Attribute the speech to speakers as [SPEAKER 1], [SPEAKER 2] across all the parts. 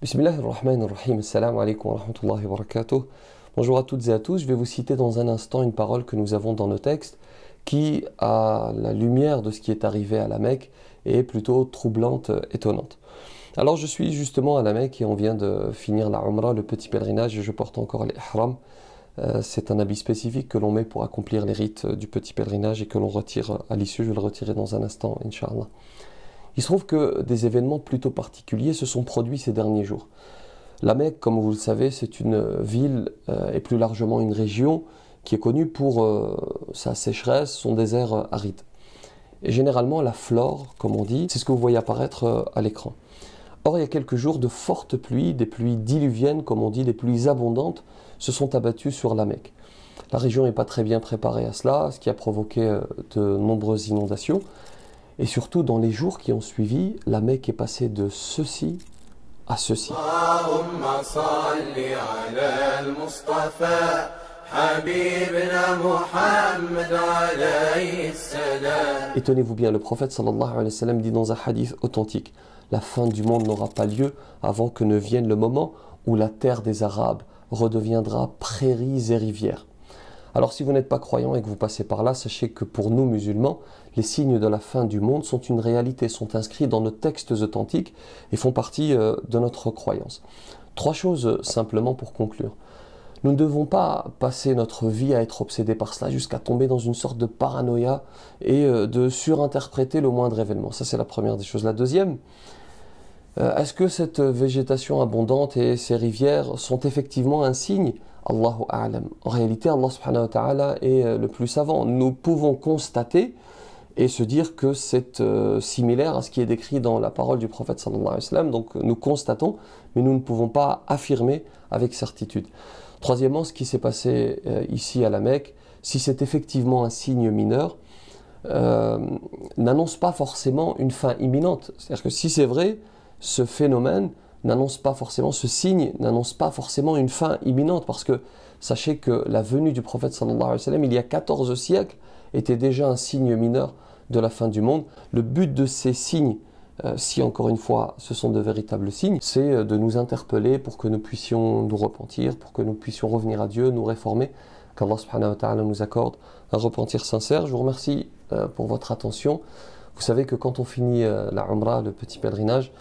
[SPEAKER 1] Bismillahirrahmanirrahim. Assalamu alaikum wa rahmatullahi wa barakatuh. Bonjour à toutes et à tous. Je vais vous citer dans un instant une parole que nous avons dans nos textes qui, à la lumière de ce qui est arrivé à la Mecque, est plutôt troublante, étonnante. Alors je suis justement à la Mecque et on vient de finir la Umrah, le petit pèlerinage, et je porte encore l'ihram. C'est un habit spécifique que l'on met pour accomplir les rites du petit pèlerinage et que l'on retire à l'issue. Je vais le retirer dans un instant, Inch'Allah. Il se trouve que des événements plutôt particuliers se sont produits ces derniers jours. La Mecque, comme vous le savez, c'est une ville et plus largement une région qui est connue pour sa sécheresse, son désert aride. Et généralement, la flore, comme on dit, c'est ce que vous voyez apparaître à l'écran. Or, il y a quelques jours, de fortes pluies, des pluies diluviennes, comme on dit, des pluies abondantes, se sont abattues sur la Mecque. La région n'est pas très bien préparée à cela, ce qui a provoqué de nombreuses inondations. Et surtout, dans les jours qui ont suivi, la Mecque est passée de ceci à ceci. Et tenez-vous bien, le prophète sallallahu alayhi wa sallam dit dans un hadith authentique: la fin du monde n'aura pas lieu avant que ne vienne le moment où la terre des Arabes redeviendra prairies et rivières. Alors si vous n'êtes pas croyant et que vous passez par là, sachez que pour nous musulmans, les signes de la fin du monde sont une réalité, sont inscrits dans nos textes authentiques et font partie de notre croyance. Trois choses simplement pour conclure. Nous ne devons pas passer notre vie à être obsédés par cela jusqu'à tomber dans une sorte de paranoïa et de surinterpréter le moindre événement. Ça, c'est la première des choses. La deuxième, est-ce que cette végétation abondante et ces rivières sont effectivement un signe? Allahu a'lam. En réalité, Allah subhanahu wa ta'ala est le plus savant. Nous pouvons constater et se dire que c'est similaire à ce qui est décrit dans la parole du prophète sallallahu alayhi wa sallam. Donc nous constatons, mais nous ne pouvons pas affirmer avec certitude. Troisièmement, ce qui s'est passé ici à la Mecque, si c'est effectivement un signe mineur, n'annonce pas forcément une fin imminente. C'est-à-dire que si c'est vrai, ce phénomène n'annonce pas forcément, ce signe n'annonce pas forcément une fin imminente, parce que sachez que la venue du prophète sallallahu alayhi wa sallam, il y a 14 siècles, était déjà un signe mineur de la fin du monde. Le but de ces signes, si encore une fois ce sont de véritables signes, c'est de nous interpeller pour que nous puissions nous repentir, pour que nous puissions revenir à Dieu, nous réformer, qu'Allah subhanahu wa ta'ala nous accorde un repentir sincère. Je vous remercie pour votre attention. Vous savez que quand on finit la Umrah, le petit pèlerinage,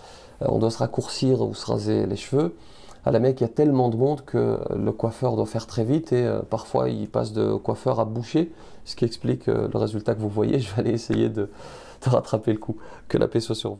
[SPEAKER 1] on doit se raccourcir ou se raser les cheveux. À la Mecque, il y a tellement de monde que le coiffeur doit faire très vite et parfois il passe de coiffeur à boucher, ce qui explique le résultat que vous voyez. Je vais aller essayer de rattraper le coup. Que la paix soit sur vous.